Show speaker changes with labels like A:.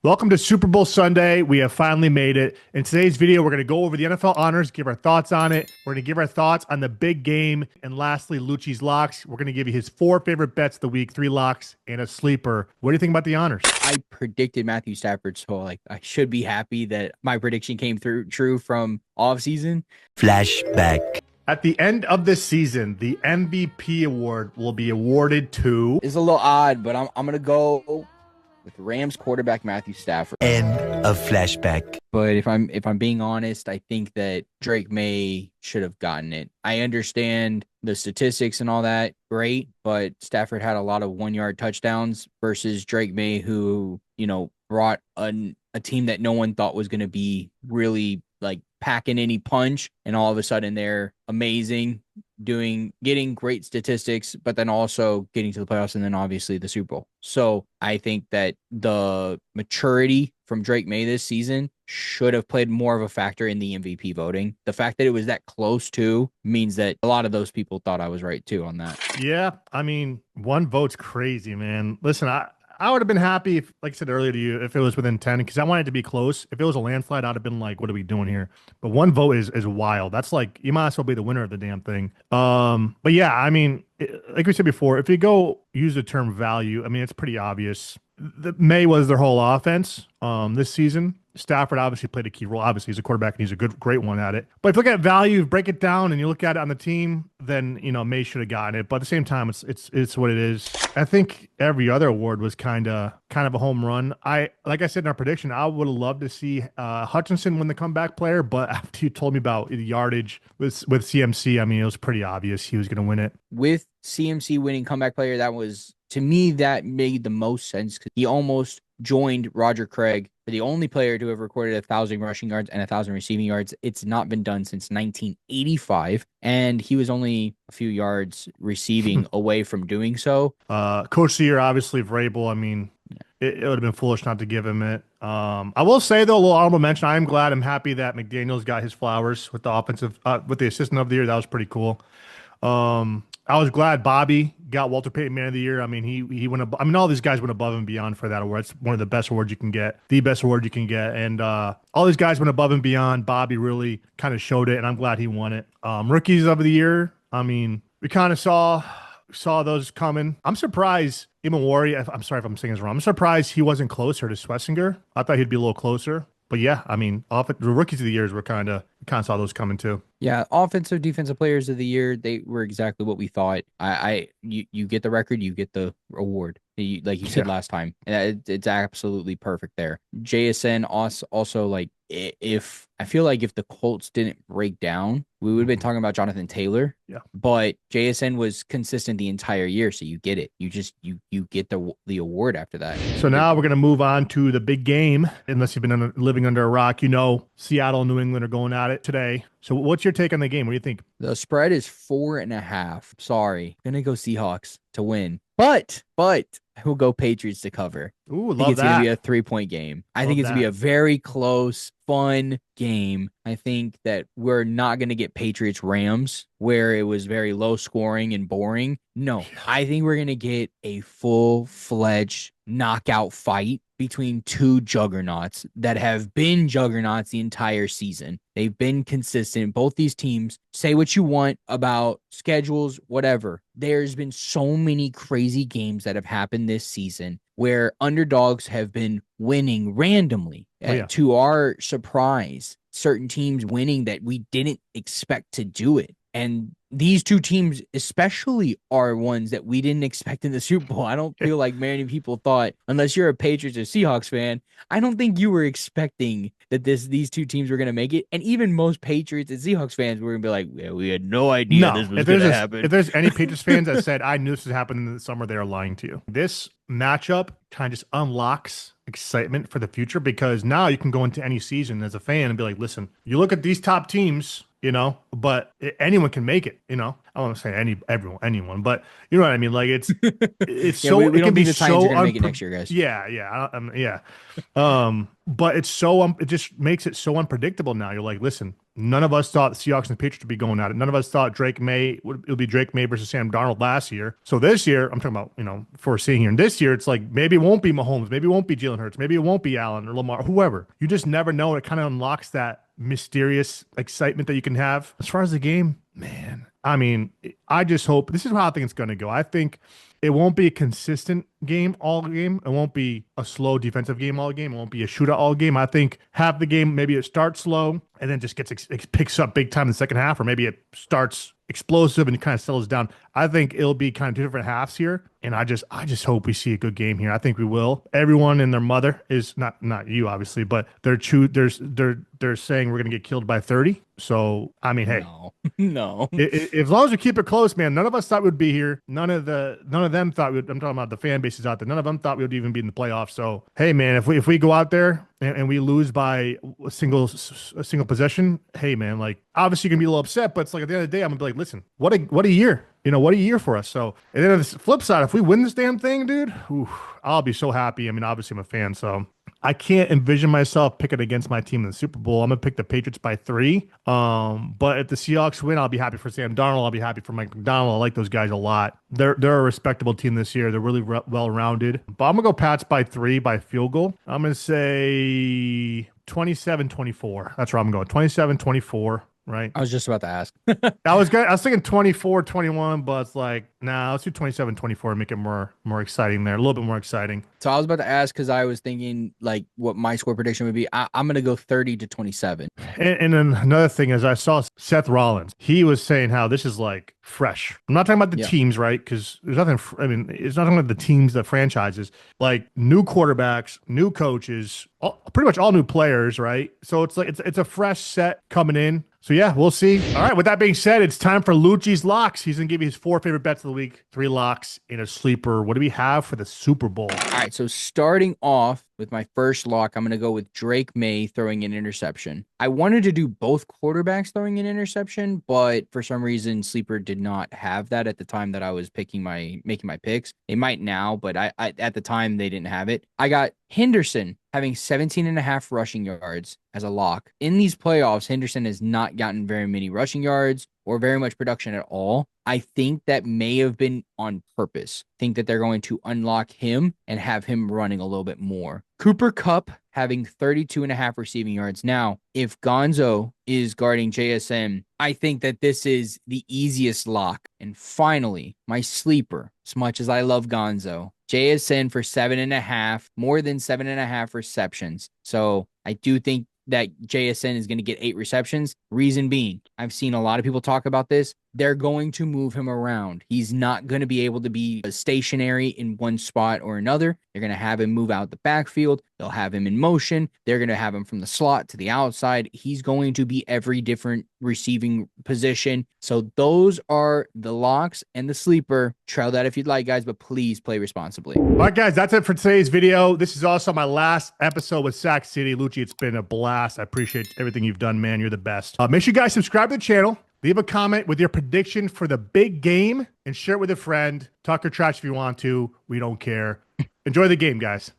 A: Welcome to Super Bowl Sunday. We have finally made it. In today's video, we're going to go over the NFL honors, give our thoughts on it. We're going to give our thoughts on the big game. And lastly, Luchi's locks. We're going to give you his 4 favorite bets of the week, 3 locks, and a sleeper. What do you think about the honors?
B: I predicted Matthew Stafford, so I should be happy that my prediction came through true from off season.
C: Flashback.
A: At the end of this season, the MVP award will be awarded to...
B: It's a little odd, but I'm gonna go with Rams quarterback Matthew Stafford.
C: End of flashback.
B: But if I'm being honest, I think that Drake May should have gotten it. I understand the statistics and all that, great, but Stafford had a lot of 1-yard touchdowns versus Drake May, who, brought a team that no one thought was going to be really like packing any punch, and all of a sudden they're amazing, getting great statistics, but then also getting to the playoffs and then obviously the Super Bowl. So I think that the maturity from Drake May this season should have played more of a factor in the MVP voting. The fact that it was that close to means that a lot of those people thought I was right too on that.
A: Yeah, I mean, 1 vote's crazy, man. Listen, I would have been happy if, like I said earlier to you, if it was within 10, because I wanted it to be close. If it was a landslide, I'd have been like, what are we doing here? But 1 vote is wild. That's like, you might as well be the winner of the damn thing. But yeah, I mean, like we said before, if you go use the term value, I mean, it's pretty obvious. May was their whole offense this season. Stafford obviously played a key role. Obviously, he's a quarterback and he's a great one at it. But if you look at value, break it down, and you look at it on the team, then May should have gotten it. But at the same time, it's what it is. I think every other award was kind of a home run. Like I said in our prediction, I would have loved to see Hutchinson win the comeback player. But after you told me about the yardage with CMC, I mean, it was pretty obvious he was going to win it.
B: With CMC winning comeback player, that was, to me, that made the most sense because he almost joined Roger Craig for the only player to have recorded 1,000 rushing yards and 1,000 receiving yards. It's not been done since 1985, and he was only a few yards receiving away from doing so.
A: Coach of the year, obviously, Vrabel. I mean, it would have been foolish not to give him it. I will say, though, a little honorable mention. I'm happy that McDaniels got his flowers with with the assistant of the year. That was pretty cool. I was glad Bobby got Walter Payton Man of the Year. I mean, he went I mean, all these guys went above and beyond for that award. It's one of the best awards you can get, the best award you can get. And all these guys went above and beyond. Bobby really kind of showed it, and I'm glad he won it. Rookies of the year, I mean, we kind of saw those coming. I'm surprised Imawari, I'm sorry if I'm saying this wrong, I'm surprised he wasn't closer to Schlesinger. I thought he'd be a little closer. But yeah, I mean, the rookies of the years were kind of saw those coming too.
B: Yeah, offensive, defensive players of the year, they were exactly what we thought. You get the record, you get the award. Like you said last time, and it's absolutely perfect there. JSN also like, if I feel like if the Colts didn't break down, we would have been talking about Jonathan Taylor.
A: Yeah.
B: But JSN was consistent the entire year, so you get it. You get the award after that.
A: So now we're gonna move on to the big game. Unless you've been living under a rock, Seattle and New England are going at it today. So what's your take on the game? What do you think?
B: The spread is 4.5. Sorry, gonna go Seahawks to win, but I will go Patriots to cover.
A: Ooh,
B: I think it's gonna be a 3-point game. I think it's gonna be a very close, fun game. I think that we're not gonna get Patriots Rams where it was very low scoring and boring. No, I think we're gonna get a full-fledged knockout fight between 2 juggernauts that have been juggernauts the entire season. They've been consistent. Both these teams, say what you want about schedules, whatever. There's been so many crazy games that have happened this season where underdogs have been winning randomly. To our surprise, certain teams winning that we didn't expect to do it. And these 2 teams especially are ones that we didn't expect in the Super Bowl. I don't feel like many people thought, unless you're a Patriots or Seahawks fan, I don't think you were expecting that these 2 teams were going to make it. And even most Patriots and Seahawks fans were going to be like, yeah, we had no idea this was going to happen.
A: If there's any Patriots fans that said, I knew this was happening in the summer, they are lying to you. This matchup kind of just unlocks excitement for the future, because now you can go into any season as a fan and be like, listen, you look at these top teams, but anyone can make it. I don't want to say anyone, but you know what I mean. Like it's
B: Yeah,
A: so
B: we
A: it can
B: don't
A: be
B: think the Titans are
A: so
B: going to make it next year, guys.
A: yeah. But it's it just makes it so unpredictable now. You're like, listen, none of us thought the Seahawks and the Patriots would be going at it. None of us thought it would be Drake May versus Sam Darnold last year. So this year, I'm talking about, foreseeing here. And this year, it's like maybe it won't be Mahomes, maybe it won't be Jalen Hurts, maybe it won't be Allen or Lamar, whoever. You just never know. It kind of unlocks that mysterious excitement that you can have. As far as the game, man, I mean, I just hope this is how I think it's going to go. I think it won't be a consistent game all game. It won't be a slow defensive game all game. It won't be a shootout all game. I think half the game, maybe it starts slow and then just picks up big time in the second half, or maybe it starts explosive and it kind of settles down. I think it'll be kind of two different halves here, and I just hope we see a good game here. I think we will. Everyone and their mother is not you obviously, but they're saying we're gonna get killed by 30. So I mean, hey,
B: no.
A: As long as we keep it close, man. None of us thought we'd be here. None of them thought we'd. I'm talking about the fan bases out there. None of them thought we would even be in the playoffs. So hey, man, if we go out there and we lose by a single possession, hey, man, like obviously you're gonna be a little upset, but it's like at the end of the day, I'm gonna be like, listen, what a year. What a year for us. So, and then on the flip side, if we win this damn thing, dude, I'll be so happy. I mean, obviously I'm a fan, so I can't envision myself picking against my team in the Super Bowl. I'm gonna pick the Patriots by 3. But if the Seahawks win, I'll be happy for Sam Darnold. I'll be happy for Mike McDonald. I like those guys a lot. They're a respectable team this year. They're really well rounded. But I'm gonna go Pats by 3 by field goal. I'm gonna say 27-24. That's where I'm going. 27-24. Right.
B: I was just about to ask.
A: I was thinking 24-21, but it's like, nah, let's do 27-24 and make it more exciting there. A little bit more exciting.
B: So I was about to ask because I was thinking like what my score prediction would be. I'm going to go 30-27.
A: And then another thing is I saw Seth Rollins. He was saying how this is like fresh. I'm not talking about the teams, right? Because there's nothing, it's not talking about the teams, the franchises, like new quarterbacks, new coaches, pretty much all new players, right? So it's like, it's a fresh set coming in. So yeah, we'll see. All right, with that being said, it's time for Luchi's locks. He's going to give you his 4 favorite bets of the week, 3 locks in a sleeper. What do we have for the Super Bowl?
B: All right, so starting off with my first lock, I'm going to go with Drake May throwing an interception. I wanted to do both quarterbacks throwing an interception, but for some reason, Sleeper did not have that at the time that I was making my picks. They might now, but I at the time they didn't have it. I got Henderson having 17.5 rushing yards as a lock. In these playoffs, Henderson has not gotten very many rushing yards or very much production at all. I think that may have been on purpose. I think that they're going to unlock him and have him running a little bit more. Cooper Kupp having 32.5 receiving yards. Now, if Gonzo is guarding JSN, I think that this is the easiest lock. And finally, my sleeper, as much as I love Gonzo, JSN for 7.5, more than 7.5 receptions. So I do think that JSN is going to get 8 receptions. Reason being, I've seen a lot of people talk about this. They're going to move him around. He's not going to be able to be stationary in one spot or another. They're going to have him move out the backfield. They'll have him in motion. They're going to have him from the slot to the outside. He's going to be every different receiving position. So those are the locks and the sleeper. Trail that if you'd like, guys, but please play responsibly.
A: All right, guys, that's it for today's video. This is also my last episode with Sac City. Luchi, it's been a blast. I appreciate everything you've done, man. You're the best. Make sure you guys subscribe to the channel. Leave a comment with your prediction for the big game and share it with a friend. Talk your trash if you want to. We don't care. Enjoy the game, guys.